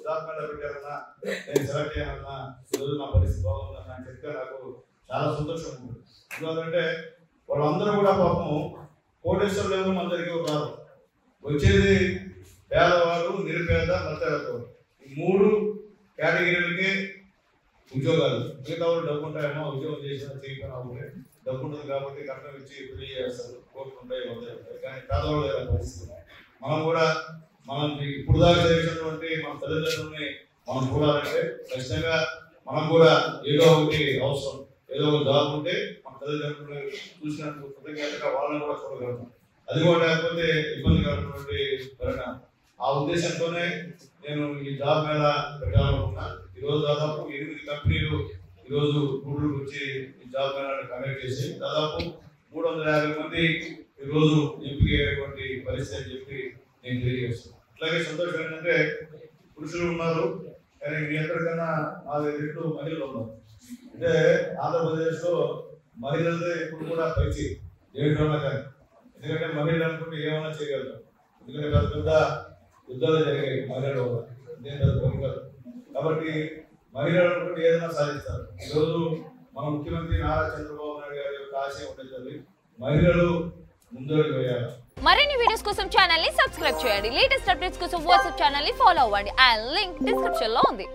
Job Mela పెట్టారన్నా, నేను select అయ్యానన్నా, ఈరోజు నా పరిస్థితి బాగుందన్నా అని చెప్తే నాకు చాలా సంతోషం ఉంటుంది. ఎందుకంటే వాళ్ళందరూ కూడా పాపం కోటేశ్వర లెవెల్ మన దగ్గరికి రాదు. వచ్చేది పేదవాడు, నిరుపేద, మధ్యతరగతి ఈ 3 కేటగిరీలకే ఉద్యోగాలు. మిగతా వాళ్ళు డబ్బు ఉంటాయేమో, ఉద్యోగం చేసినా చేయకపోయినా ఉంటే డబ్బు ఉంటుంది కాబట్టి కట్నం ఇచ్చి పెళ్లి చేస్తారు, కోట్లు ఉంటాయి, ఉంటాయి. కానీ పేదవాళ్ళు లేదా పరిస్థితి. మనం ఇప్పుడు దాకా చేసినటువంటి మన తల్లిదండ్రులని మనం చూడాలంటే ఖచ్చితంగా మనం కూడా ఏదో ఒకటి అవసరం, ఏదో ఒక జాబ్ ఉంటే మన తల్లిదండ్రులు చూసినట్టు కృతజ్ఞతగా వాళ్ళని కూడా చూడగలుగుతాం. అది కూడా లేకపోతే ఇబ్బందికరమైనటువంటి పరిణామం. ఆ ఉద్దేశంతోనే నేను ఈ జాబ్ మీద పెట్టాలనుకున్నా. ఈరోజు దాదాపు 8 కంపెనీలు ఈరోజు గూడూరుకు వచ్చి ఈ జాబ్ మేళాన్ని కండక్ట్ చేసి దాదాపు 350 మంది ఈరోజు ఎంపికయ్యేటువంటి పరిస్థితి అని చెప్పి నేను తెలియజేస్తున్నాను. అట్లాగే సంతోషం ఏంటంటే పురుషులు ఉన్నారు, కానీ మీ అందరికన్నా 4 రెట్లు మహిళలు ఉన్నారు. అంటే ఆంధ్రప్రదేశ్లో మహిళలతో ఎప్పుడు కూడా పైచి ఏమిటన్నా కానీ, ఎందుకంటే మహిళలు అనుకుంటే ఏమైనా చేయగలుగుతాం. ఎందుకంటే పెద్ద పెద్ద యుద్ధాలు జరిగాయి మహిళల వల్ల, నేను పెద్ద ప్రముఖాలు కాబట్టి మహిళలు అనుకుంటే ఏదైనా సాధిస్తారు. ఈరోజు మన ముఖ్యమంత్రి నారా చంద్రబాబు నాయుడు గారి యొక్క ఆశయం ఉండేది మహిళలు ముందడుగు వేయాలి. మరిన్ని వీడియోస్ కోసం ఛానల్ ని సబ్స్క్రైబ్ చేయండి. లేటెస్ట్ అప్డేట్స్ కోసం వాట్సాప్ ఛానల్ ని ఫాలో అవ్వండి. ఆ లింక్ డిస్క్రిప్షన్ లో ఉంది.